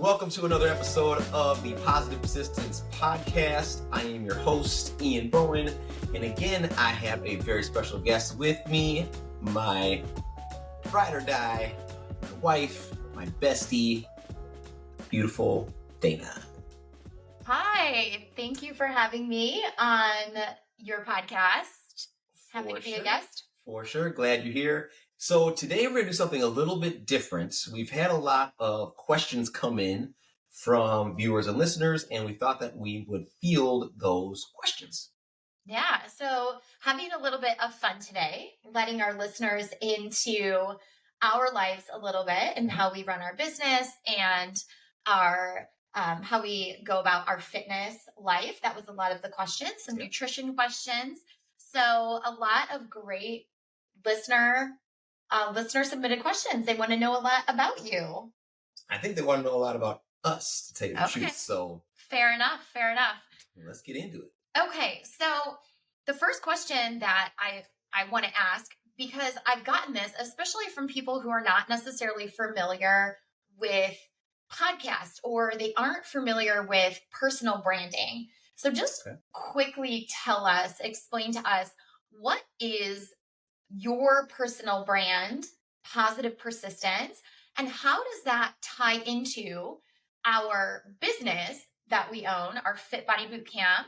Welcome to another episode of the Positive Persistence Podcast. I am your host, Ian Bowen, and again, I have a very special guest with me, my ride or die, my wife, my bestie, beautiful Dana. Hi, thank you for having me on your podcast. Happy to be a guest. For sure, glad you're here. So today we're going to do something a little bit different. We've had a lot of questions come in from viewers and listeners, and we thought that we would field those questions. Yeah, so having a little bit of fun today, letting our listeners into our lives a little bit and how we run our business and our how we go about our fitness life. That was a lot of the questions, some nutrition questions. So a lot of great listener submitted questions. They want to know a lot about you. I think they want to know a lot about us, to tell you the truth. So fair enough. Let's get into it. Okay, so the first question that I want to ask, because I've gotten this, especially from people who are not necessarily familiar with podcasts or they aren't familiar with personal branding. So just quickly explain to us, what is your personal brand, Positive Persistence, and how does that tie into our business that we own, our Fit Body Bootcamp?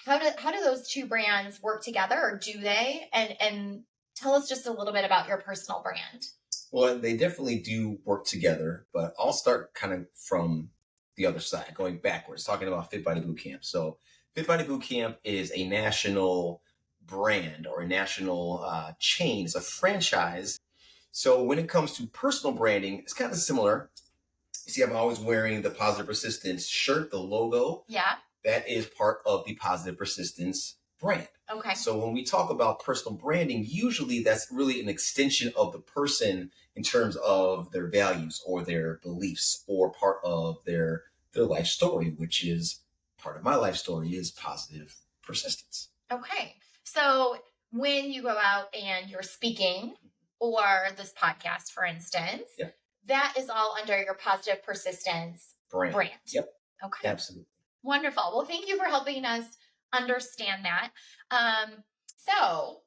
How do those two brands work together, or do they? And tell us just a little bit about your personal brand. Well, they definitely do work together, but I'll start kind of from the other side, going backwards, talking about Fit Body Bootcamp. So Fit Body Bootcamp is a national brand or a national chain. It's a franchise. So when it comes to personal branding, it's kind of similar. You see, I'm always wearing the Positive Persistence shirt, the logo. Yeah. That is part of the Positive Persistence brand. Okay. So when we talk about personal branding, usually that's really an extension of the person in terms of their values or their beliefs or part of their life story, which is part of my life story is positive persistence. Okay. So when you go out and you're speaking or this podcast, for instance, that is all under your Positive Persistence brand. Yep. Okay. Absolutely. Wonderful. Well, thank you for helping us understand that. So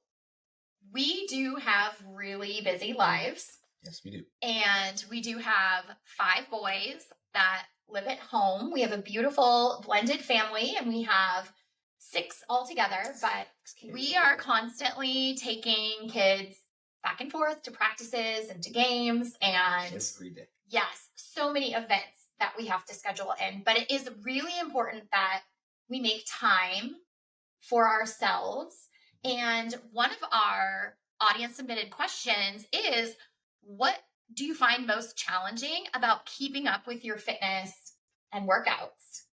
we do have really busy lives. Yes, we do. And we do have 5 boys that live at home. We have a beautiful blended family, and we have 6 altogether, but we are constantly taking kids back and forth to practices and to games, and every day. Yes, so many events that we have to schedule in, but it is really important that we make time for ourselves. And one of our audience submitted questions is, what do you find most challenging about keeping up with your fitness and workouts?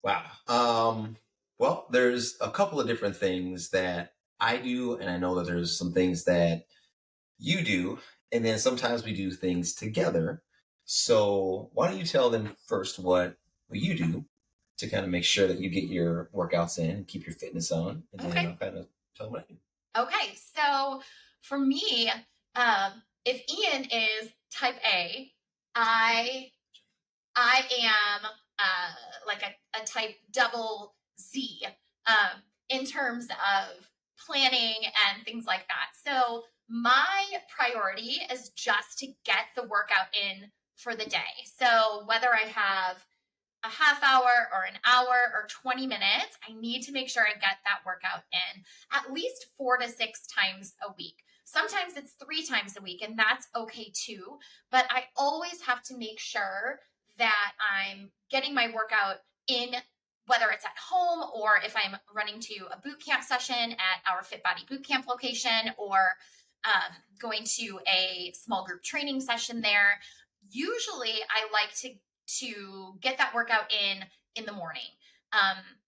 Wow. Well, there's a couple of different things that I do, and I know that there's some things that you do, and then sometimes we do things together. So why don't you tell them first what you do to kind of make sure that you get your workouts in and keep your fitness on, and then I'll kind of tell them what I do. Okay, so for me, if Ian is type A, I am like a type double Z in terms of planning and things like that. So my priority is just to get the workout in for the day. So whether I have a half hour or an hour or 20 minutes, I need to make sure I get that workout in at least 4 to 6 times a week. Sometimes it's 3 times a week, and that's okay too. But I always have to make sure that I'm getting my workout in, whether it's at home or if I'm running to a boot camp session at our Fit Body Bootcamp location, or going to a small group training session there. Usually I like to get that workout in the morning,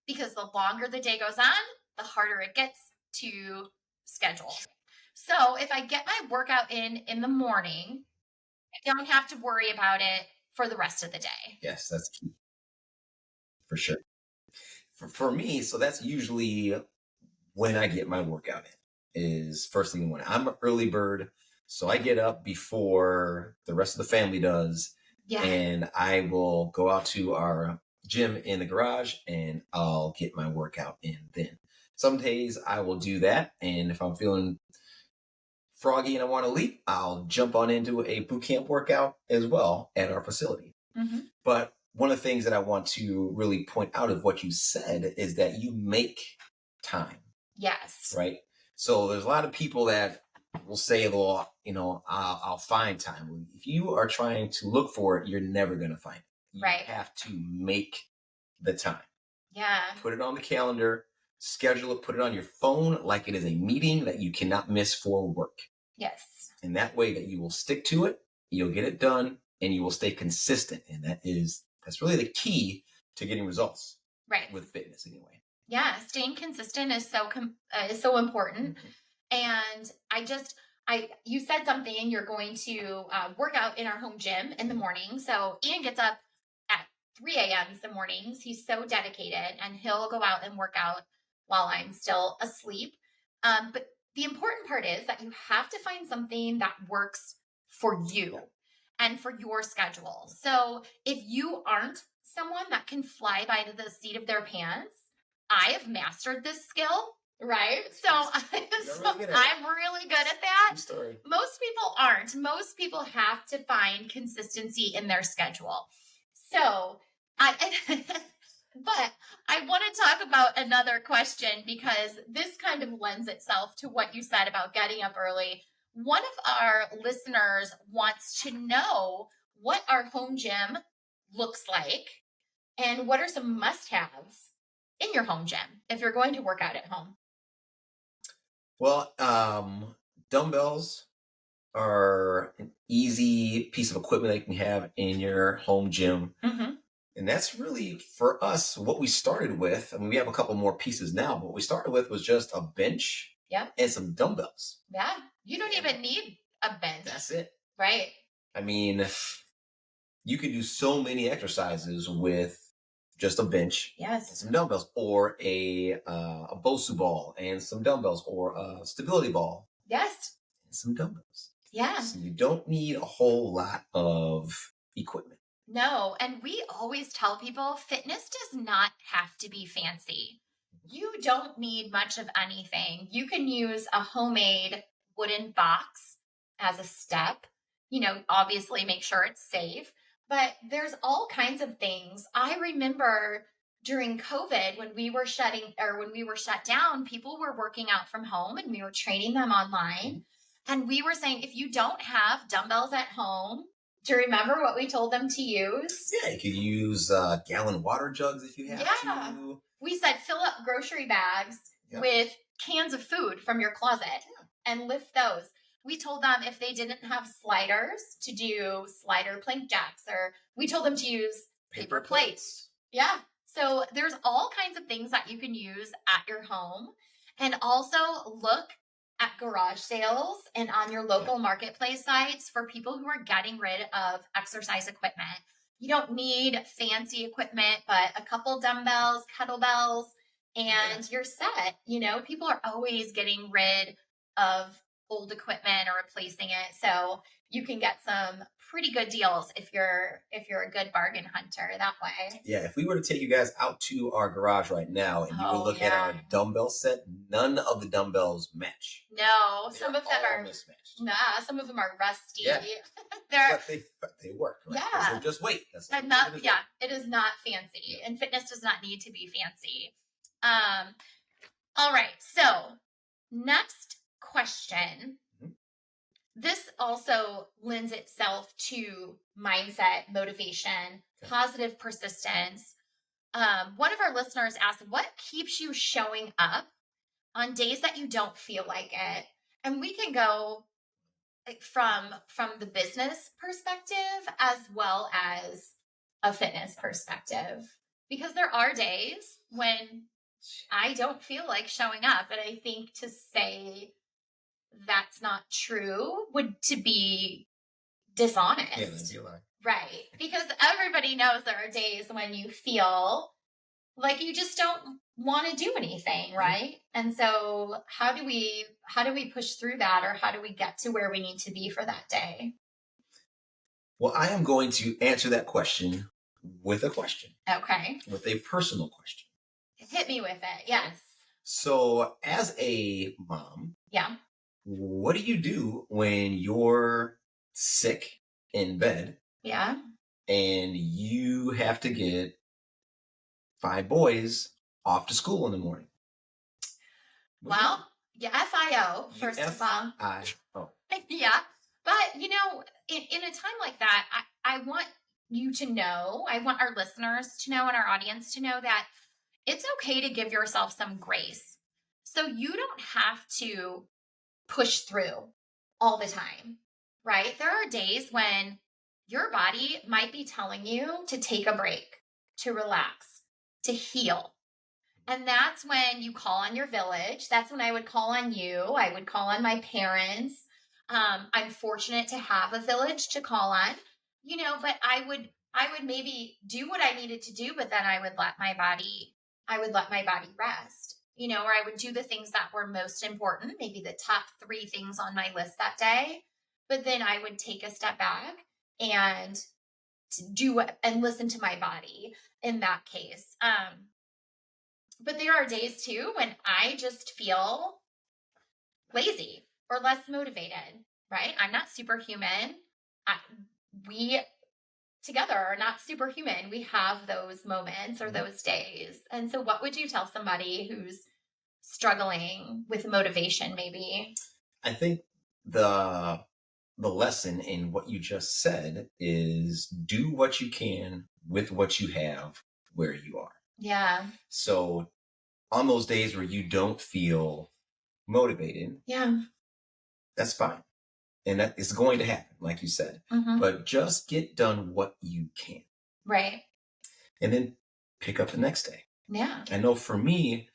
because the longer the day goes on, the harder it gets to schedule. So if I get my workout in the morning, I don't have to worry about it for the rest of the day. Yes, that's key. For sure. For me, so that's usually when I get my workout in, is first thing in the morning. I'm an early bird, so I get up before the rest of the family does. Yeah. and I will go out to our gym in the garage and I'll get my workout in then. Some days I will do that, and if I'm feeling froggy and I want to leap, I'll jump on into a boot camp workout as well at our facility. Mm-hmm. But one of the things that I want to really point out of what you said is that you make time. Yes. Right. So there's a lot of people that will say, well, I'll find time. If you are trying to look for it, you're never going to find it. You right. have to make the time. Yeah. Put it on the calendar, schedule it, put it on your phone like it is a meeting that you cannot miss for work. Yes. And that way that you will stick to it, you'll get it done, and you will stay consistent. And that's really the key to getting results. Right. With fitness anyway. Yeah, staying consistent is so important. And you said something. You're going to work out in our home gym in the morning. So Ian gets up at 3 a.m. some mornings. He's so dedicated, and he'll go out and work out while I'm still asleep. But the important part is that you have to find something that works for you and for your schedule. So if you aren't someone that can fly by the seat of their pants, I have mastered this skill, right? So I'm really good at that. Most people aren't. Most people have to find consistency in their schedule. So but I want to talk about another question, because this kind of lends itself to what you said about getting up early. One of our listeners wants to know what our home gym looks like and what are some must-haves in your home gym if you're going to work out at home. Well, dumbbells are an easy piece of equipment that you can have in your home gym. Mm-hmm. And that's really, for us, what we started with. I mean, we have a couple more pieces now, but what we started with was just a bench and some dumbbells. Yeah. You don't even need a bench. That's it. Right. I mean, you can do so many exercises with just a bench and some dumbbells, or a Bosu ball and some dumbbells, or a stability ball. Yes. And some dumbbells. Yeah. So you don't need a whole lot of equipment. No, and we always tell people fitness does not have to be fancy. You don't need much of anything. You can use a homemade wooden box as a step. Obviously make sure it's safe, but there's all kinds of things. I remember during COVID when we were shut down, people were working out from home and we were training them online. And we were saying, if you don't have dumbbells at home, do you remember what we told them to use? Yeah, you could use gallon water jugs if you have to. We said fill up grocery bags with cans of food from your closet and lift those. We told them if they didn't have sliders to do slider plank jacks, or we told them to use paper plates. Yeah. So there's all kinds of things that you can use at your home. And also look at garage sales and on your local marketplace sites for people who are getting rid of exercise equipment. You don't need fancy equipment, but a couple dumbbells, kettlebells, and you're set. People are always getting rid of old equipment or replacing it. So you can get some pretty good deals if you're a good bargain hunter that way. Yeah, if we were to take you guys out to our garage right now and you would look at our dumbbell set, none of the dumbbells match. No, some of them are mismatched. Nah, some of them are rusty. Yeah. but they work. Right? Yeah. They're just weight. That's it is not fancy, and fitness does not need to be fancy. All right. So next question. This also lends itself to mindset, motivation, positive persistence. One of our listeners asked, what keeps you showing up on days that you don't feel like it? And we can go from the business perspective as well as a fitness perspective, because there are days when I don't feel like showing up. And I think to say that's not true would to be dishonest. Yeah, that'd be a lie. Right. Because everybody knows there are days when you feel like you just don't want to do anything, right? And so how do we push through that, or how do we get to where we need to be for that day? Well, I am going to answer that question with a question, Okay. with a personal question. Hit me with it. Yes. So, as a mom, Yeah. what do you do when you're sick in bed Yeah. and you have to get 5 boys off to school in the morning? What do you do? Well, yeah, FIO, first of all. UFIO. Yeah. But, in a time like that, I want you to know, I want our listeners to know and our audience to know that it's okay to give yourself some grace. So you don't have to push through all the time, right? There are days when your body might be telling you to take a break, to relax, to heal. And that's when you call on your village. That's when I would call on you. I would call on my parents. I'm fortunate to have a village to call on, but I would maybe do what I needed to do, but then I would let my body rest, or I would do the things that were most important, maybe the top 3 things on my list that day. But then I would take a step back and do and listen to my body in that case. But there are days too when I just feel lazy or less motivated, right? I'm not superhuman. We together are not superhuman. We have those moments or those days. And so, what would you tell somebody who's struggling with motivation, maybe? I think the lesson in what you just said is do what you can with what you have where you are. Yeah. So on those days where you don't feel motivated, Yeah. that's fine. And that is going to happen, like you said. Mm-hmm. But just get done what you can. Right. And then pick up the next day. Yeah. I know for me,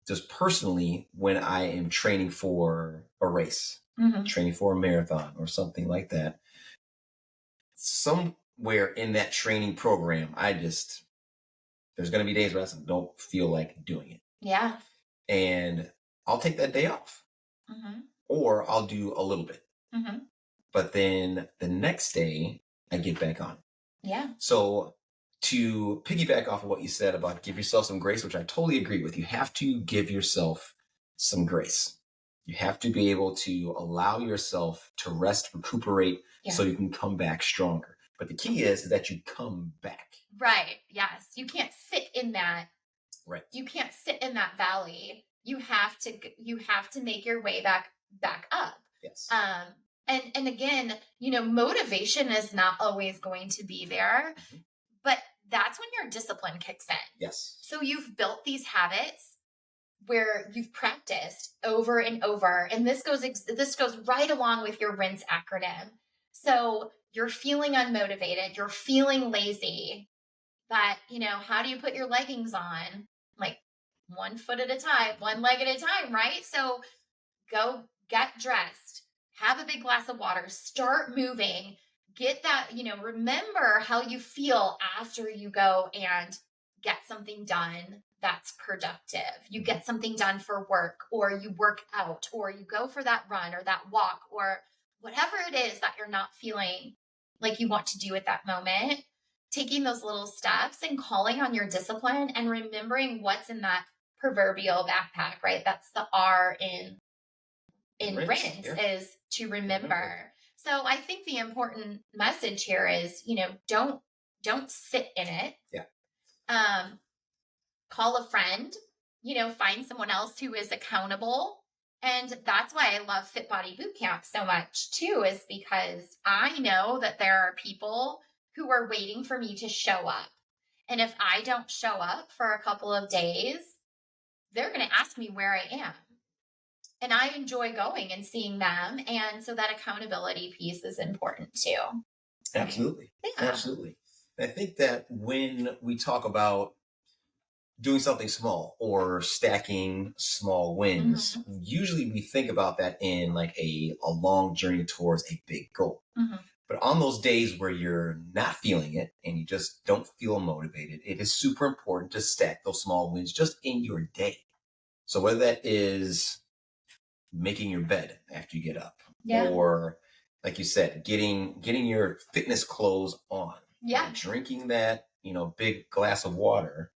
just personally, when I am training for a race, training for a marathon or something like that, somewhere in that training program, there's going to be days where I just don't feel like doing it. Yeah. And I'll take that day off. Or I'll do a little bit. But then the next day, I get back on. Yeah. So to piggyback off of what you said about give yourself some grace, which I totally agree with, you have to give yourself some grace. You have to be able to allow yourself to rest, recuperate, so you can come back stronger. But the key is that you come back. Right. Yes. You can't sit in that. Right. You can't sit in that valley. You have to make your way back up. Yes. And again, motivation is not always going to be there, but that's when your discipline kicks in. Yes. So you've built these habits where you've practiced over and over, and this goes right along with your RINSE acronym. So you're feeling unmotivated, you're feeling lazy, but how do you put your leggings on? Like one foot at a time, one leg at a time, right? So go get dressed, have a big glass of water, start moving, get that, remember how you feel after you go and get something done that's productive. You get something done for work, or you work out, or you go for that run or that walk, or whatever it is that you're not feeling like you want to do at that moment. Taking those little steps and calling on your discipline and remembering what's in that proverbial backpack, right? That's the R in RINSE, is to remember. So I think the important message here is, don't sit in it. Yeah. Call a friend, find someone else who is accountable. And that's why I love Fit Body Bootcamp so much too, is because I know that there are people who are waiting for me to show up. And if I don't show up for a couple of days, they're going to ask me where I am. And I enjoy going and seeing them. And so that accountability piece is important too. Absolutely. Yeah. Absolutely. I think that when we talk about doing something small or stacking small wins, usually we think about that in like a long journey towards a big goal. But on those days where you're not feeling it and you just don't feel motivated, it is super important to stack those small wins just in your day. So whether that is making your bed after you get up, or like you said, getting your fitness clothes on, Yeah. drinking that, big glass of water,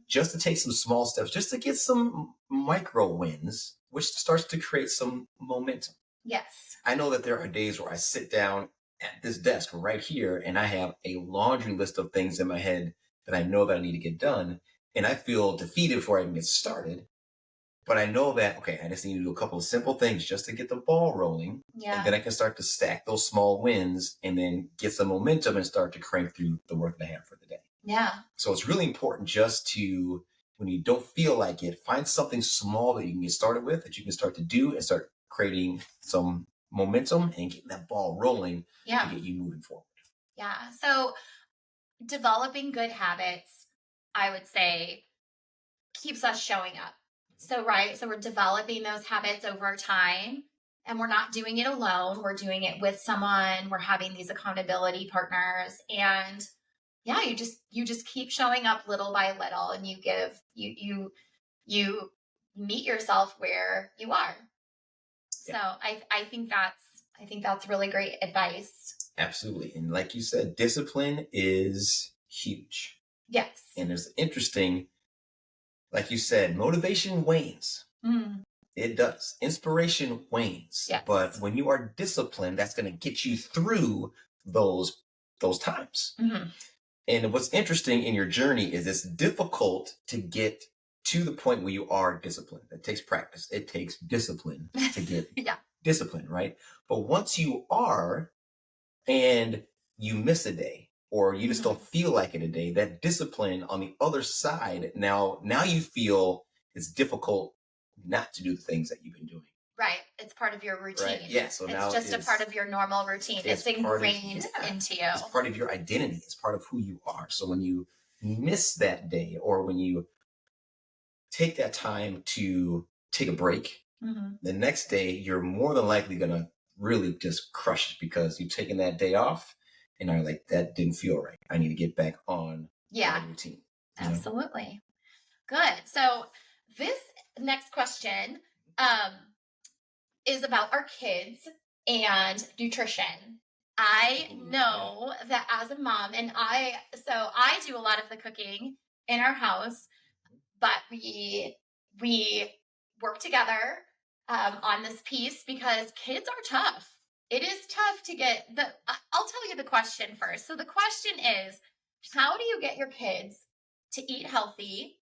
just to take some small steps, just to get some micro wins, which starts to create some momentum. Yes. I know that there are days where I sit down at this desk right here and I have a laundry list of things in my head that I know that I need to get done. And I feel defeated before I even get started. But I know that, okay, I just need to do a couple of simple things just to get the ball rolling. Yeah. And then I can start to stack those small wins and then get some momentum and start to crank through the work that I have for the day. Yeah. So it's really important just to, when you don't feel like it, find something small that you can get started with, that you can start to do and start creating some momentum and getting that ball rolling to get you moving forward. Yeah. So developing good habits, I would say, keeps us showing up. So, right. So we're developing those habits over time, and we're not doing it alone. We're doing it with someone. We're having these accountability partners, and yeah, you just keep showing up little by little, and you meet yourself where you are. So I think that's really great advice. Absolutely. And like you said, discipline is huge. Yes. And it's interesting, like you said, motivation wanes. It does. Inspiration wanes. Yes. But when you are disciplined, that's going to get you through those times. And what's interesting in your journey is it's difficult to get to the point where you are disciplined. It takes practice. It takes discipline to get disciplined, right? But once you are, and you miss a day, or you just don't feel like it a day, that discipline on the other side, now you feel it's difficult not to do the things that you've been doing. Right. It's part of your routine. Right. Yeah. So now it's just a part of your normal routine. It's ingrained into you. It's part of your identity. It's part of who you are. So when you miss that day, or when you take that time to take a break, the next day you're more than likely going to really just crush it, because you've taken that day off and are like, that didn't feel right. I need to get back on my routine. Absolutely. Good. So this next question is about our kids and nutrition. I know that as a mom, and I do a lot of the cooking in our house, but we work together on this piece because kids are tough. It is tough to get I'll tell you the question first. So the question is, how do you get your kids to eat healthy?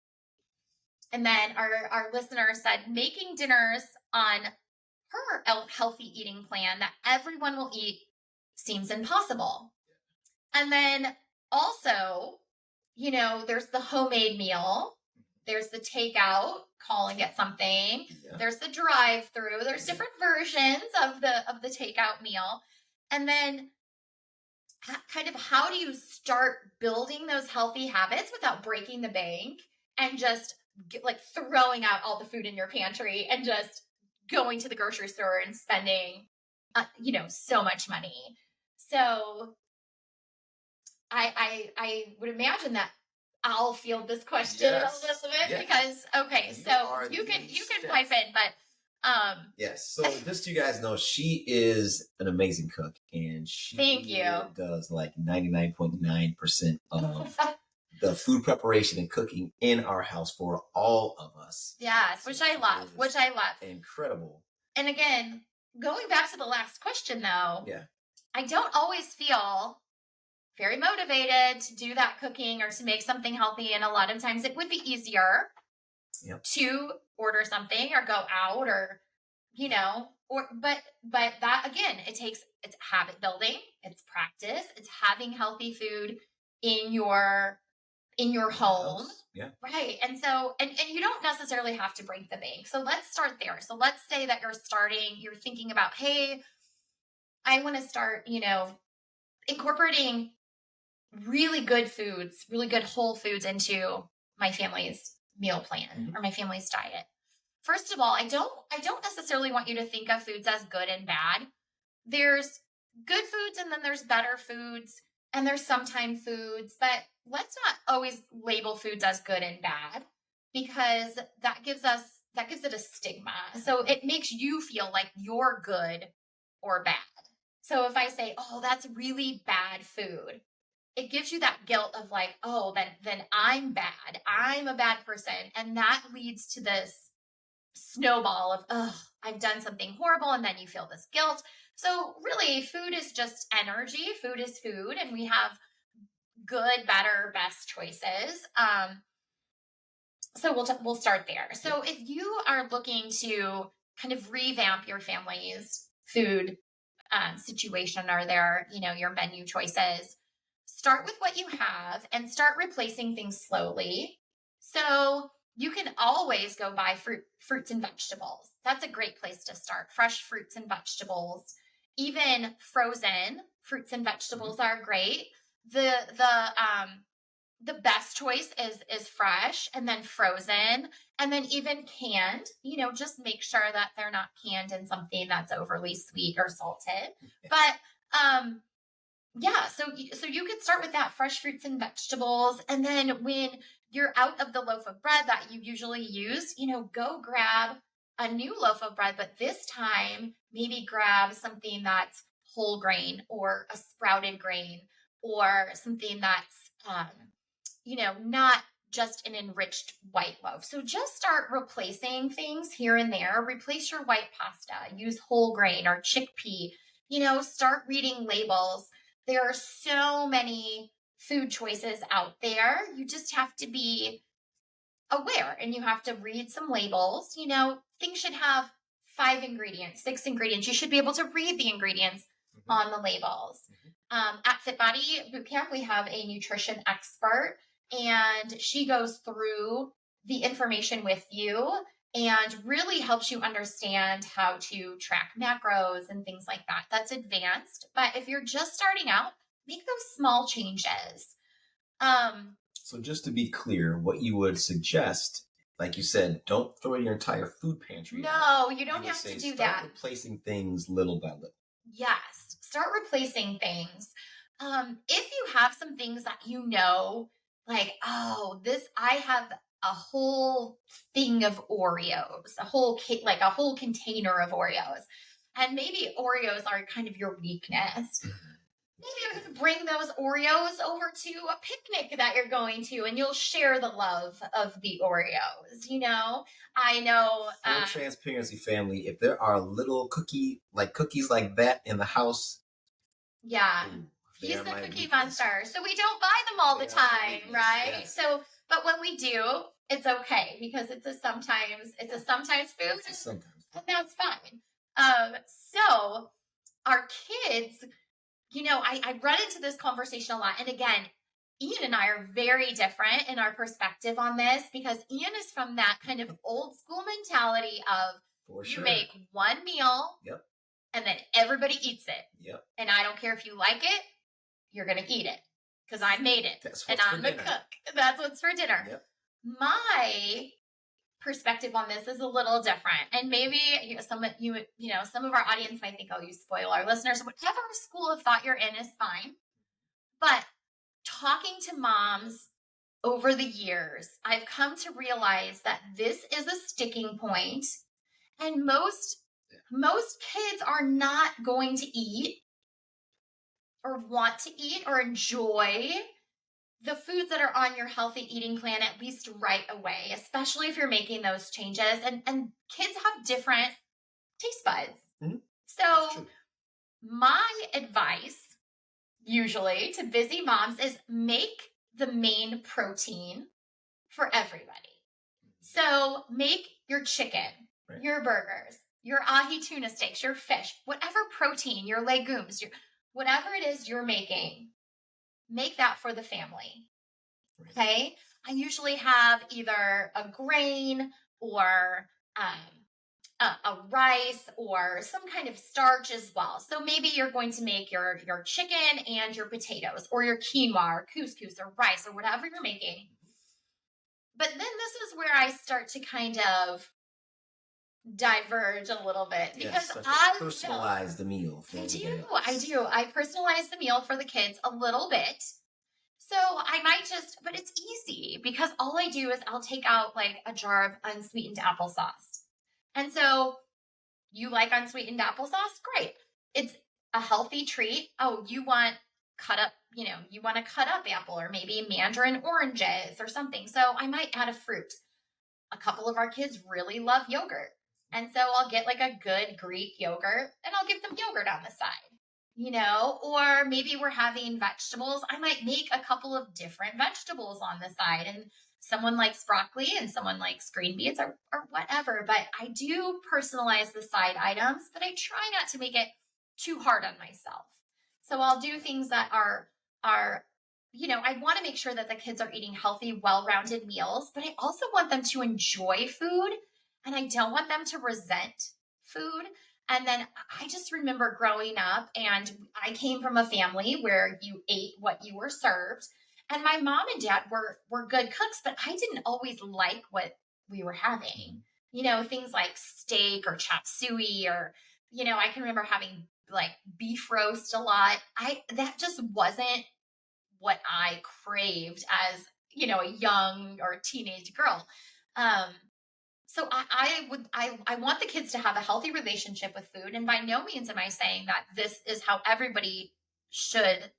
And then our listener said, making dinners on her healthy eating plan that everyone will eat seems impossible. And then also, there's the homemade meal. There's the takeout, call and get something. Yeah. There's the drive-through. There's different versions of the takeout meal. And then kind of, how do you start building those healthy habits without breaking the bank and just throwing out all the food in your pantry and just going to the grocery store and spending, so much money. So I would imagine that I'll field this question a little bit because, okay, so you can pipe in, but yes. So just so you guys know, she is an amazing cook, and she does like 99.9% of the food preparation and cooking in our house for all of us. Yes, which I love. Incredible. And again, going back to the last question though, I don't always feel very motivated to do that cooking or to make something healthy. And a lot of times it would be easier to order something or go out or, but that, again, it's habit building, it's practice, it's having healthy food in your home. Yeah. Right. And so, and you don't necessarily have to break the bank. So let's start there. So let's say that you're thinking about, hey, I want to start, incorporating really good foods, really good whole foods into my family's meal plan or my family's diet. First of all, I don't necessarily want you to think of foods as good and bad. There's good foods and then there's better foods and there's sometime foods, but let's not always label foods as good and bad, because that gives it a stigma. So it makes you feel like you're good or bad. So if I say, oh, that's really bad food, it gives you that guilt of like, oh, then I'm bad. I'm a bad person. And that leads to this snowball of, oh, I've done something horrible. And then you feel this guilt. So really, food is just energy. Food is food. And we have good, better, best choices. So we'll start there. So if you are looking to kind of revamp your family's food situation or their, your menu choices, start with what you have and start replacing things slowly. So you can always go buy fruits and vegetables. That's a great place to start. Fresh fruits and vegetables, even frozen fruits and vegetables are great. The best choice is fresh and then frozen and then even canned. Just make sure that they're not canned in something that's overly sweet or salted. But yeah, so you could start with that, fresh fruits and vegetables, and then when you're out of the loaf of bread that you usually use, go grab a new loaf of bread, but this time maybe grab something that's whole grain or a sprouted grain or something that's not just an enriched white loaf. So just start replacing things here and there. Replace your white pasta, use whole grain or chickpea, start reading labels. There are so many food choices out there. You just have to be aware and you have to read some labels. Things should have 5 ingredients, 6 ingredients. You should be able to read the ingredients on the labels. At Fit Body Bootcamp, we have a nutrition expert and she goes through the information with you and really helps you understand how to track macros and things like that. That's advanced. But if you're just starting out, make those small changes. So just to be clear, what you would suggest, like you said, don't throw your entire food pantry out. No, you don't have to do start that. Replacing things little by little. Yes, start replacing things. If you have some things that like, oh, I have a whole thing of Oreos, a whole container of Oreos, and maybe Oreos are kind of your weakness. Maybe I'm going to bring those Oreos over to a picnic that you're going to, and you'll share the love of the Oreos. I know. For transparency, family, if there are little cookies like that in the house, yeah. He's the cookie monster. So we don't buy them all the time, right? Yes. So, but when we do, it's okay because it's a sometimes food. Sometimes. And that's fine. So our kids, I run into this conversation a lot. And again, Ian and I are very different in our perspective on this because Ian is from that kind of old school mentality of you make one meal. Yep. And then everybody eats it. Yep. And I don't care if you like it, you're going to eat it because I made it. And I'm the cook. That's what's for dinner. Yep. My perspective on this is a little different. And maybe some of our audience might think, oh, you spoil our listeners. Whatever school of thought you're in is fine. But talking to moms over the years, I've come to realize that this is a sticking point. And most kids are not going to eat or want to eat or enjoy the foods that are on your healthy eating plan at least right away, especially if you're making those changes. And kids have different taste buds. Mm-hmm. So my advice usually to busy moms is make the main protein for everybody. So make your chicken, your burgers, your ahi tuna steaks, your fish, whatever protein, your legumes, whatever it is you're making, make that for the family. Okay? I usually have either a grain or a rice or some kind of starch as well. So maybe you're going to make your chicken and your potatoes or your quinoa or couscous or rice or whatever you're making. But then this is where I start to kind of diverge a little bit because I personalize the meal. I do. I personalize the meal for the kids a little bit. So I might but it's easy because all I do is I'll take out like a jar of unsweetened applesauce. And so you like unsweetened applesauce? Great. It's a healthy treat. Oh, you want cut up, you want a cut up apple or maybe mandarin oranges or something. So I might add a fruit. A couple of our kids really love yogurt. And so I'll get like a good Greek yogurt and I'll give them yogurt on the side, or maybe we're having vegetables. I might make a couple of different vegetables on the side, and someone likes broccoli and someone likes green beans or whatever. But I do personalize the side items, but I try not to make it too hard on myself. So I'll do things that are I want to make sure that the kids are eating healthy, well-rounded meals, but I also want them to enjoy food and I don't want them to resent food. And then I just remember growing up, and I came from a family where you ate what you were served. And my mom and dad were good cooks, but I didn't always like what we were having. Things like steak or chop suey, or I can remember having like beef roast a lot. That just wasn't what I craved as, a young or teenage girl. Um, so I want the kids to have a healthy relationship with food. And by no means am I saying that this is how everybody should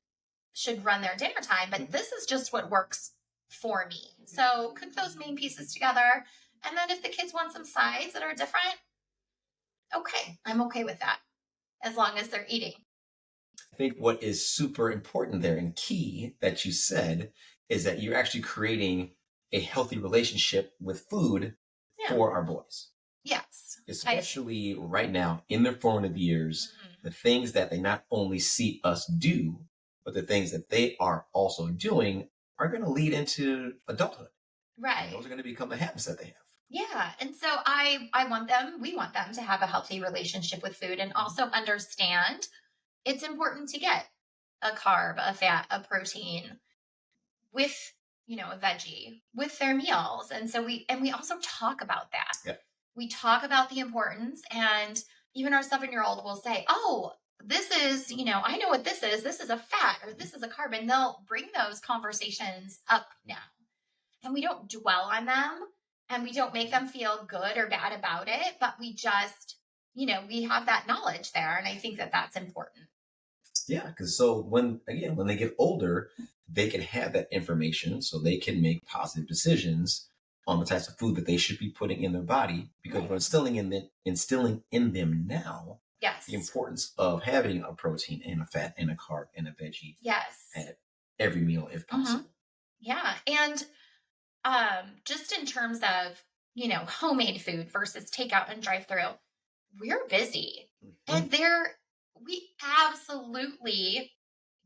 run their dinner time, but this is just what works for me. So cook those main pieces together. And then if the kids want some sides that are different, okay, I'm okay with that as long as they're eating. I think what is super important there and key that you said is that you're actually creating a healthy relationship with food for our boys. Yes. Especially right now in their formative years, the things that they not only see us do, but the things that they are also doing are going to lead into adulthood. Right. And those are going to become the habits that they have. Yeah. And so we want them to have a healthy relationship with food and also understand it's important to get a carb, a fat, a protein with, a veggie with their meals. And so we also talk about that. Yep. We talk about the importance, and even our 7-year-old will say, oh, this is, I know what this is. This is a fat or this is a carb. And they'll bring those conversations up now. And we don't dwell on them and we don't make them feel good or bad about it, but we just, we have that knowledge there. And I think that that's important. Yeah, because so when they get older, they can have that information so they can make positive decisions on the types of food that they should be putting in their body, because we're instilling in them now the importance of having a protein and a fat and a carb and a veggie at every meal if possible. Yeah. And just in terms of, homemade food versus takeout and drive-through, we're busy. And we absolutely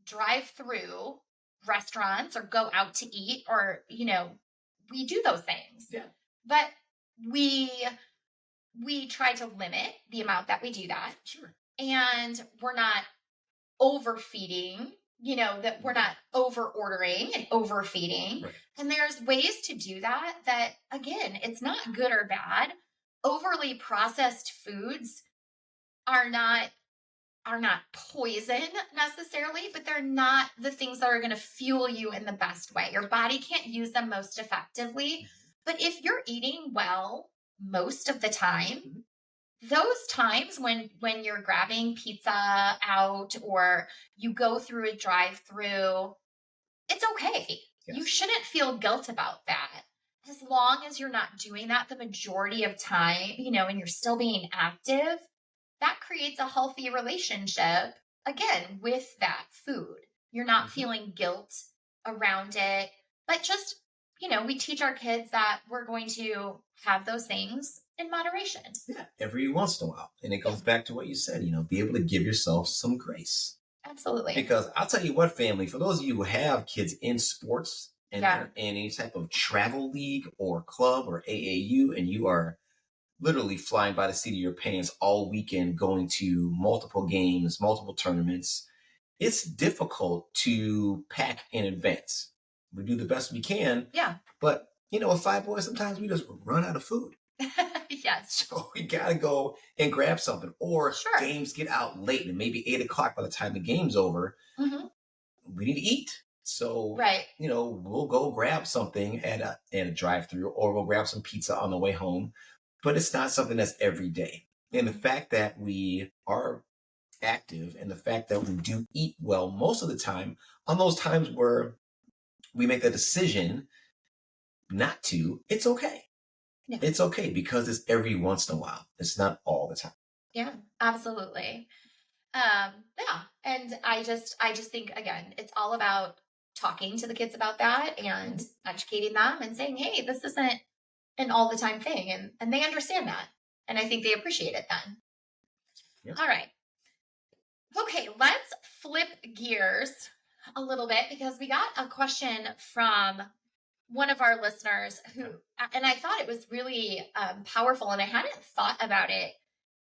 drive through restaurants or go out to eat, or, we do those things. Yeah. But we try to limit the amount that we do that. Sure. And we're not overfeeding, that we're not over ordering and overfeeding. Right. And there's ways to do that, again, it's not good or bad. Overly processed foods are not poison necessarily, but they're not the things that are going to fuel you in the best way. Your body can't use them most effectively. But if you're eating well most of the time, those times when you're grabbing pizza out or you go through a drive-through, it's okay. Yes. You shouldn't feel guilt about that. As long as you're not doing that the majority of time, and you're still being active, that creates a healthy relationship, again, with that food. You're not feeling guilt around it, but just, we teach our kids that we're going to have those things in moderation. Yeah, every once in a while. And it goes back to what you said, be able to give yourself some grace. Absolutely. Because I'll tell you what, family, for those of you who have kids in sports and they're in any type of travel league or club or AAU, and you are literally flying by the seat of your pants all weekend, going to multiple games, multiple tournaments, it's difficult to pack in advance. We do the best we can. Yeah. But, with 5 boys, sometimes we just run out of food. Yes. So we got to go and grab something. Or games get out late and maybe 8:00 by the time the game's over. Mm-hmm. We need to eat. So, we'll go grab something at a drive-thru, or we'll grab some pizza on the way home. But it's not something that's every day. And the fact that we are active, and the fact that we do eat well most of the time, on those times where we make a decision not to, it's okay. Yeah. It's okay because it's every once in a while. It's not all the time. Yeah, absolutely. Yeah. And I just think again, it's all about talking to the kids about that and educating them and saying, hey, this isn't an all the time thing. And they understand that. And I think they appreciate it then. Yeah. All right. Okay, let's flip gears a little bit because we got a question from one of our listeners who, and I thought it was really powerful, and I hadn't thought about it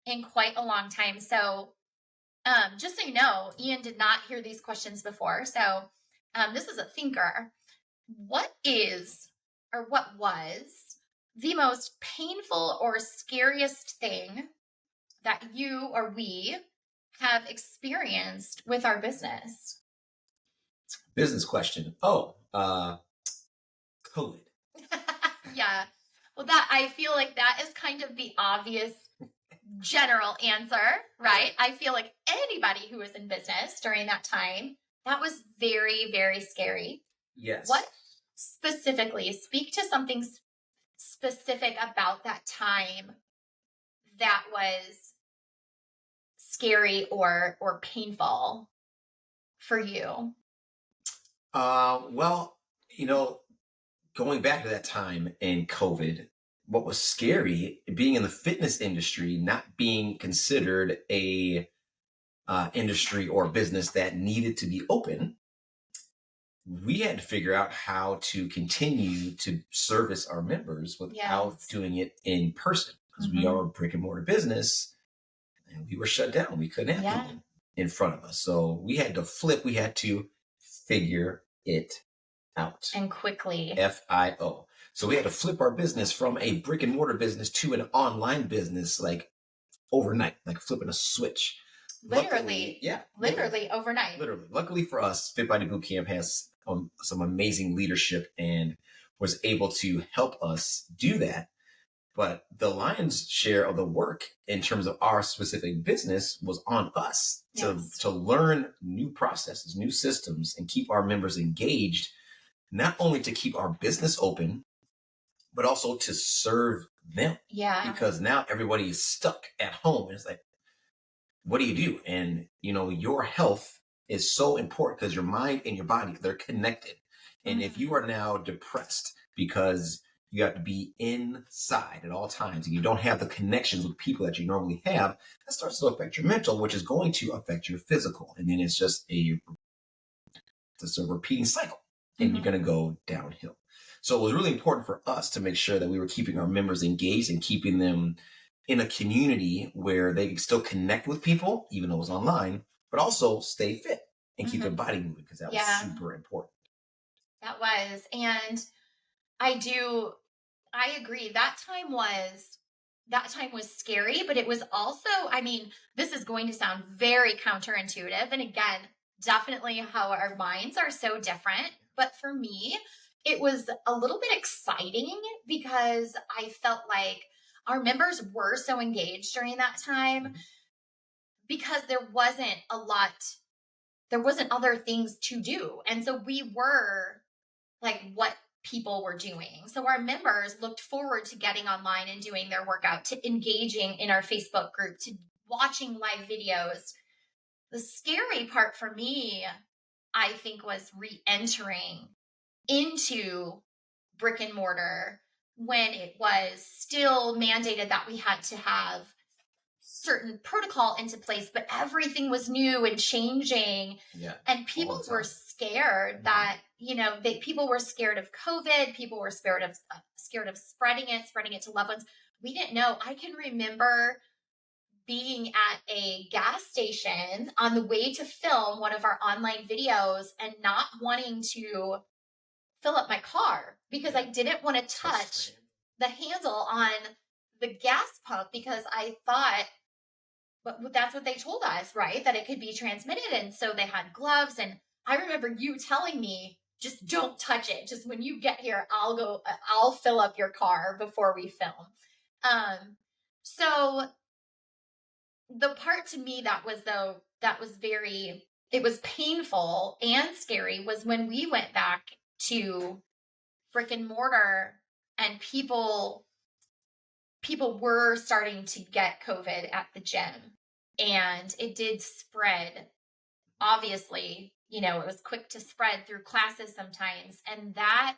in quite a long time. So, just so you know, Ian did not hear these questions before. So, this is a thinker. What is, or what was, the most painful or scariest thing that you or we have experienced with our business? Business question. Oh, COVID. Yeah. Well, that I feel like that is kind of the obvious general answer, right? I feel like anybody who was in business during that time, that was very, very scary. Yes. What specifically, speak to something specific about that time that was scary or painful for you? Well, going back to that time in COVID, what was scary, being in the fitness industry, not being considered a industry or business that needed to be open, we had to figure out how to continue to service our members without doing it in person, because we are a brick and mortar business and we were shut down. We couldn't have people in front of us. So we had to flip. We had to figure it out. And quickly. FIO. So we had to flip our business from a brick and mortar business to an online business, like overnight, like flipping a switch. Literally. Yeah. Literally overnight. Literally. Luckily for us, Fit Body Bootcamp has some amazing leadership and was able to help us do that. But the lion's share of the work in terms of our specific business was on us to learn new processes, new systems, and keep our members engaged, not only to keep our business open, but also to serve them. Yeah. Because now everybody is stuck at home. And it's like, what do you do? And, your health is so important because your mind and your body, they're connected. And if you are now depressed because you have to be inside at all times and you don't have the connections with people that you normally have, that starts to affect your mental, which is going to affect your physical. And then it's just a repeating cycle, and you're going to go downhill. So it was really important for us to make sure that we were keeping our members engaged and keeping them in a community where they can still connect with people, even though it was online, but also stay fit and keep their body moving, because that was super important. That was. And I agree. That time was scary, but it was also, this is going to sound very counterintuitive. And again, definitely how our minds are so different. But for me, it was a little bit exciting because I felt like our members were so engaged during that time because there wasn't other things to do. And so we were like what people were doing. So our members looked forward to getting online and doing their workout, to engaging in our Facebook group, to watching live videos. The scary part for me, I think, was re-entering into brick and mortar when it was still mandated that we had to have certain protocol into place, but everything was new and changing. Yeah. And people were scared that, people were scared of COVID. People were scared of spreading it to loved ones. We didn't know. I can remember being at a gas station on the way to film one of our online videos and not wanting to fill up my car because I didn't want to touch the handle on the gas pump because I thought, but that's what they told us, right? That it could be transmitted. And so they had gloves. And I remember you telling me, just don't touch it. Just when you get here, I'll fill up your car before we film. So the part to me that was though it was painful and scary was when we went back to brick and mortar and people were starting to get COVID at the gym, and it did spread. Obviously, it was quick to spread through classes sometimes. And that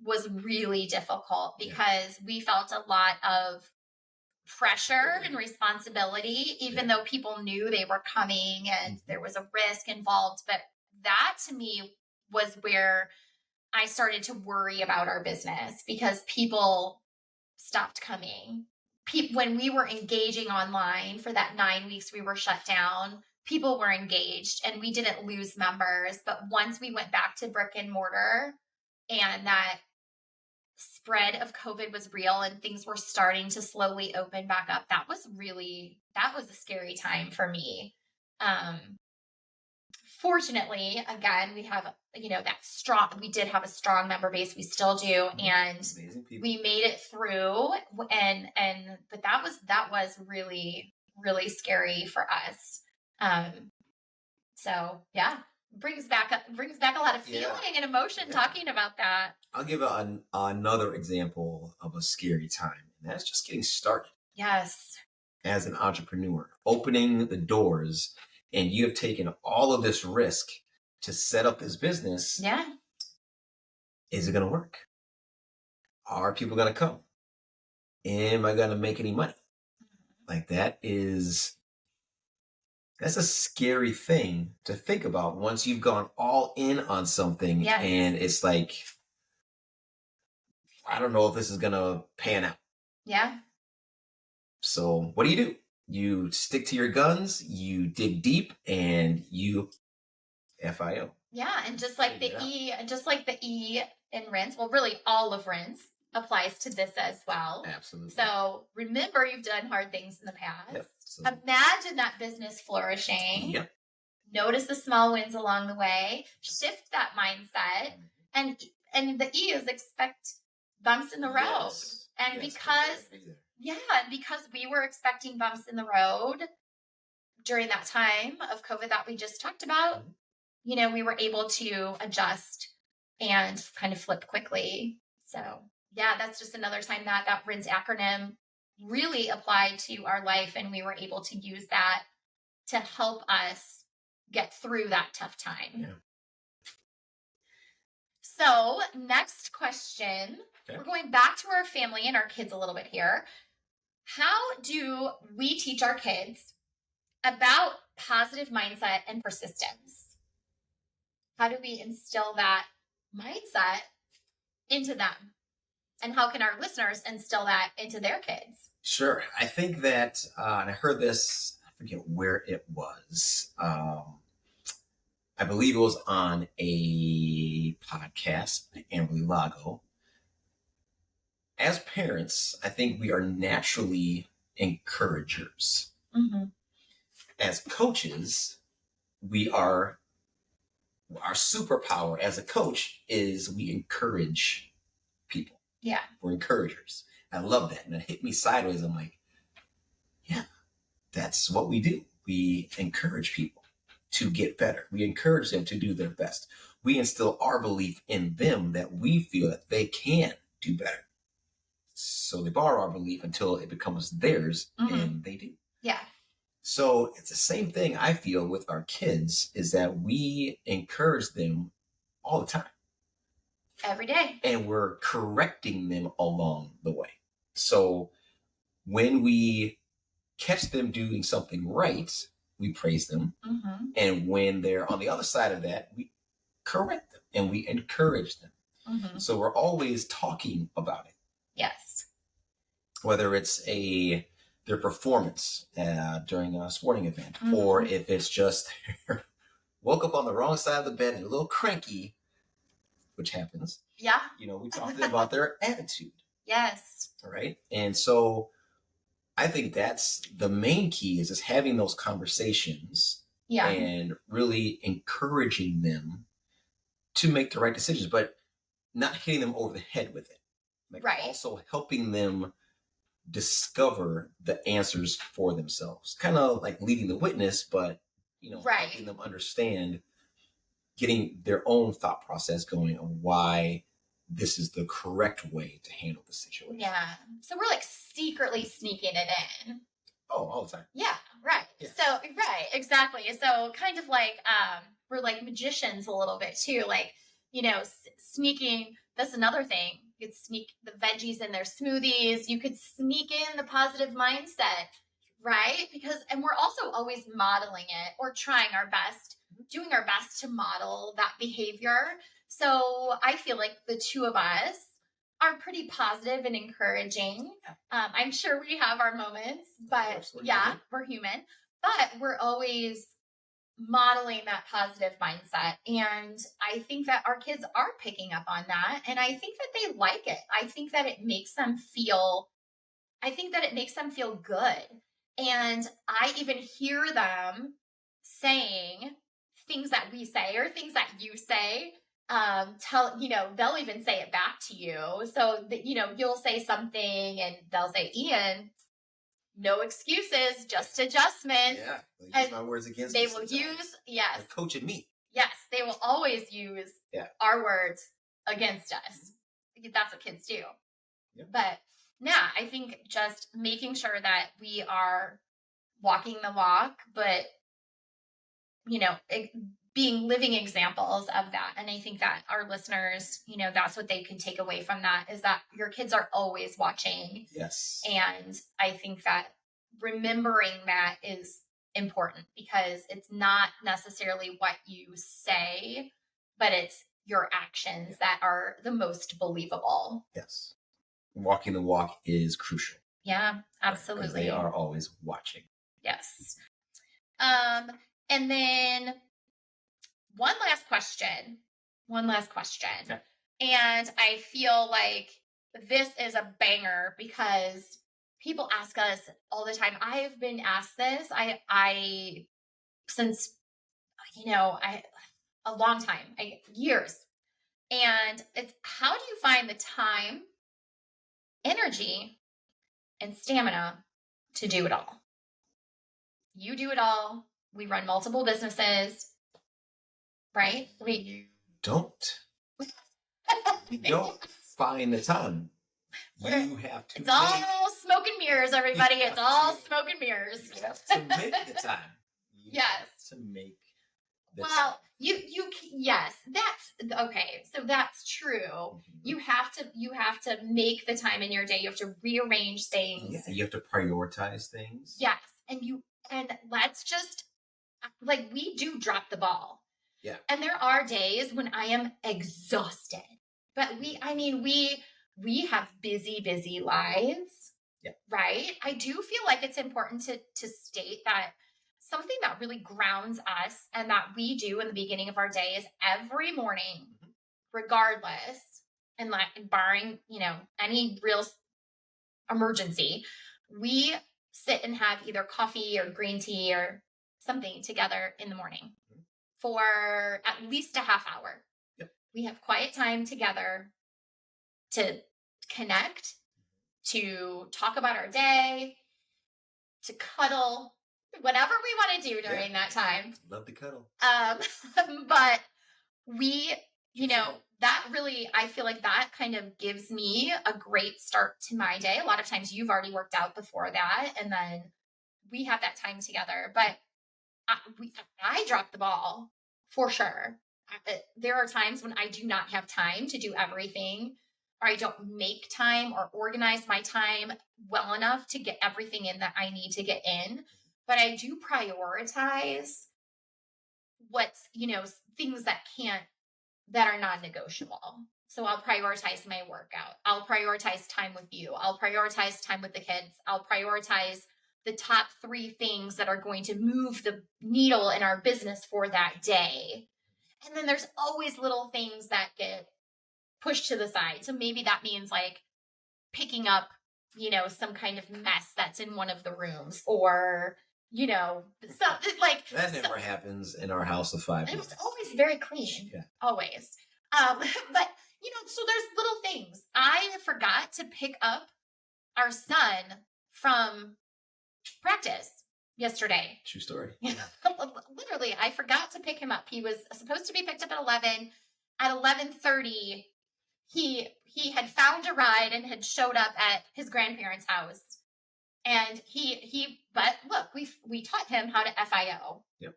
was really difficult because we felt a lot of pressure and responsibility, even though people knew they were coming and there was a risk involved. But that to me was where I started to worry about our business, because people stopped coming. When we were engaging online for that 9 weeks we were shut down, people were engaged and we didn't lose members. But once we went back to brick and mortar and that spread of COVID was real and things were starting to slowly open back up, that was a scary time for me. Fortunately, again, we have, we did have a strong member base. We still do. And we made it through, but that was really, really scary for us. So yeah, brings back a lot of feeling and emotion talking about that. I'll give another example of a scary time, and that's just getting started. Yes. As an entrepreneur, opening the doors, and you have taken all of this risk to set up this business. Yeah. Is it going to work? Are people going to come? Am I going to make any money? Like that's a scary thing to think about once you've gone all in on something. Yes. And it's like, I don't know if this is going to pan out. Yeah. So what do? You stick to your guns, you dig deep, and you FIO. Yeah, and just like the E in rinse, well, really all of rinse applies to this as well. Absolutely. So remember, you've done hard things in the past. Yep. So, imagine that business flourishing. Yep. Notice the small wins along the way. Shift that mindset, and the E is expect bumps in the road. Yes. And because we were expecting bumps in the road during that time of COVID that we just talked about, we were able to adjust and kind of flip quickly. So yeah, that's just another time that RINS acronym really applied to our life, and we were able to use that to help us get through that tough time. Yeah. So next question, we're going back to our family and our kids a little bit here. How do we teach our kids about positive mindset and persistence? How do we instill that mindset into them? And how can our listeners instill that into their kids? Sure. I think that, and I heard this, I forget where it was. I believe it was on a podcast by Amberly Lago. As parents, I think we are naturally encouragers. Mm-hmm. As coaches, our superpower as a coach is we encourage people. Yeah. We're encouragers. I love that. And it hit me sideways. I'm like, yeah, that's what we do. We encourage people to get better. We encourage them to do their best. We instill our belief in them that we feel that they can do better. So they borrow our belief until it becomes theirs, and they do. Yeah. So it's the same thing I feel with our kids, is that we encourage them all the time. Every day. And we're correcting them along the way. So when we catch them doing something right, we praise them. Mm-hmm. And when they're on the other side of that, we correct them and we encourage them. Mm-hmm. So we're always talking about it. Yes. Whether it's their performance during a sporting event, or if it's just woke up on the wrong side of the bed and a little cranky, which happens. Yeah. We talk to them about their attitude. Yes. All right. And so I think that's the main key, is just having those conversations and really encouraging them to make the right decisions, but not hitting them over the head with it. Also helping them discover the answers for themselves. Kind of like leading the witness, but helping them understand, getting their own thought process going on why this is the correct way to handle the situation. Yeah. So we're like secretly sneaking it in. Oh, all the time. Yeah, right. Yeah. So, right, exactly. So kind of like, we're like magicians a little bit too, like, sneaking, that's another thing. You could sneak the veggies in their smoothies. You could sneak in the positive mindset, right? And we're also always modeling it or trying our best, doing our best to model that behavior. So I feel like the two of us are pretty positive and encouraging. I'm sure we have our moments, but we're human. But we're always modeling that positive mindset. And I think that our kids are picking up on that. And I think that they like it. I think that it makes them feel good. And I even hear them saying things that we say or things that you say. They'll even say it back to you. So that, you'll say something and they'll say, Ian, no excuses, just adjustments. Yeah, they'll use my words against me. They will use, yes. They're coaching me. Yes, they will always use our words against us. That's what kids do. Yeah. But yeah, I think just making sure that we are walking the walk, but, being living examples of that. And I think that our listeners, that's what they can take away from that, is that your kids are always watching. Yes. And I think that remembering that is important, because it's not necessarily what you say, but it's your actions that are the most believable. Yes. Walking the walk is crucial. Yeah, absolutely. Because they are always watching. Yes. And then one last question. Okay. And I feel like this is a banger because people ask us all the time. I've been asked this. Since, a long time, years. And it's, how do you find the time, energy, and stamina to do it all? You do it all. We run multiple businesses, right? You don't. You don't find the time. You have to. It's all smoke and mirrors, everybody. It's all smoke and mirrors. You have to make the time. Yes. To make the time. Yes, that's okay. So that's true. Mm-hmm. You have to make the time in your day. You have to rearrange things. Yeah, you have to prioritize things. Yes. And let's just, like, we do drop the ball. Yeah. And there are days when I am exhausted. But we have busy lives. Yeah. Right? I do feel like it's important to state that something that really grounds us and that we do in the beginning of our day is every morning, regardless, and barring, any real emergency, we sit and have either coffee or green tea or something together in the morning for at least a half hour. Yep. We have quiet time together to connect, to talk about our day, to cuddle, whatever we want to do during that time. Love to cuddle. But we, that really, I feel like that kind of gives me a great start to my day. A lot of times you've already worked out before that, and then we have that time together. But I drop the ball for sure. There are times when I do not have time to do everything, or I don't make time or organize my time well enough to get everything in that I need to get in. But I do prioritize what's, things that are non-negotiable. So I'll prioritize my workout. I'll prioritize time with you. I'll prioritize time with the kids. I'll prioritize the top 3 things that are going to move the needle in our business for that day. And then there's always little things that get pushed to the side. So maybe that means like picking up, some kind of mess that's in one of the rooms, or, something like that never happens in our house of 5. It's always very clean. Yeah. Always. But, so there's little things. I forgot to pick up our son from practice. yesterday. True story. Literally, I forgot to pick him up. He was supposed to be picked up at 11. At 11:30, he had found a ride and had showed up at his grandparents' house. And but look, we taught him how to FIO. Yep.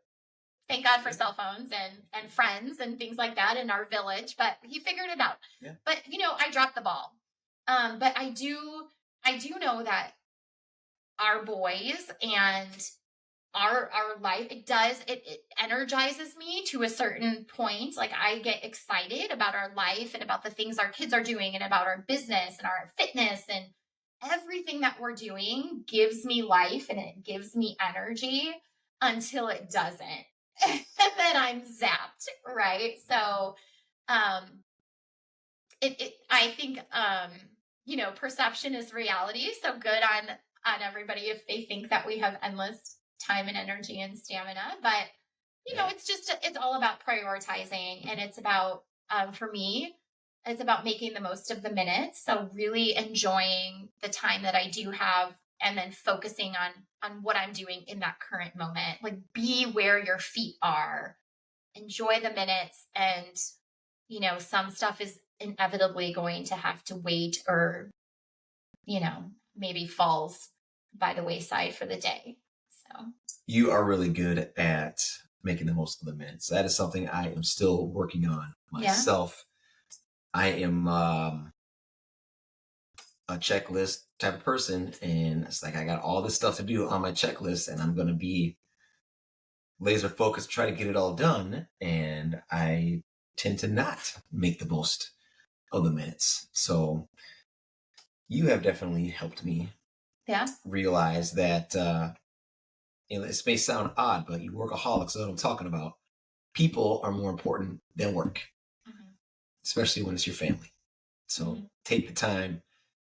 Thank God for cell phones and friends and things like that in our village, but he figured it out. Yeah. But I dropped the ball. But I do know that our boys and our life, it energizes me to a certain point. Like, I get excited about our life and about the things our kids are doing and about our business and our fitness, and everything that we're doing gives me life and it gives me energy until it doesn't. And then I'm zapped, right? So I think perception is reality. So good on everybody if they think that we have endless time and energy and stamina. But it's all about prioritizing, and it's about for me, it's about making the most of the minutes. So really enjoying the time that I do have, and then focusing on what I'm doing in that current moment. Like, be where your feet are, enjoy the minutes, and some stuff is inevitably going to have to wait, or maybe falls by the wayside for the day. So you are really good at making the most of the minutes. That is something I am still working on myself. Yeah. I am a checklist type of person, and it's like I got all this stuff to do on my checklist, and I'm going to be laser focused, try to get it all done, and I tend to not make the most of the minutes. So you have definitely helped me realize that this may sound odd, but you workaholics know what I'm talking about. People are more important than work, especially when it's your family. So take the time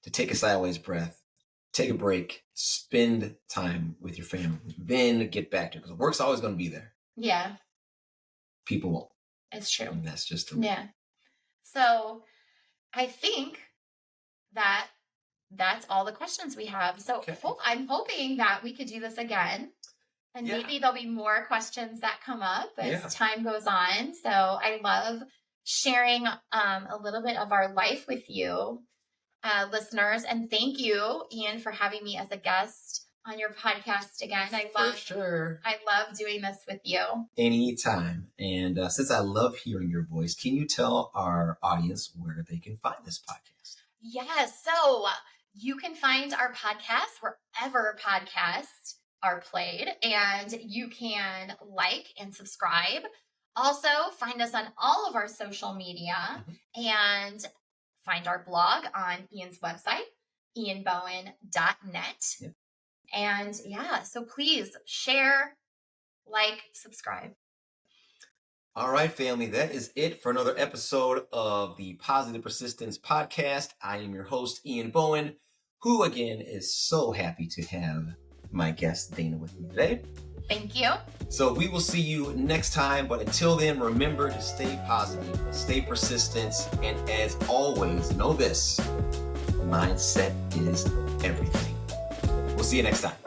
to take a sideways breath, take a break, spend time with your family, then get back to it, because work's always going to be there. Yeah. People won't. It's true. And that's just So I think that's all the questions we have. So I'm hoping that we could do this again. And maybe there'll be more questions that come up as time goes on. So I love sharing a little bit of our life with you, listeners. And thank you, Ian, for having me as a guest on your podcast again. I love doing this with you. Anytime. And since I love hearing your voice, can you tell our audience where they can find this podcast? Yes. So you can find our podcast wherever podcasts are played, and you can like and subscribe. Also, find us on all of our social media and find our blog on Ian's website, ianbowen.net. Yep. And so please share, like, subscribe. All right, family, that is it for another episode of the Positive Persistence Podcast. I am your host, Ian Bowen, who again is so happy to have my guest Dana with me today. Thank you. So we will see you next time, but until then, remember to stay positive, stay persistent, and as always, know this: mindset is everything. We'll see you next time.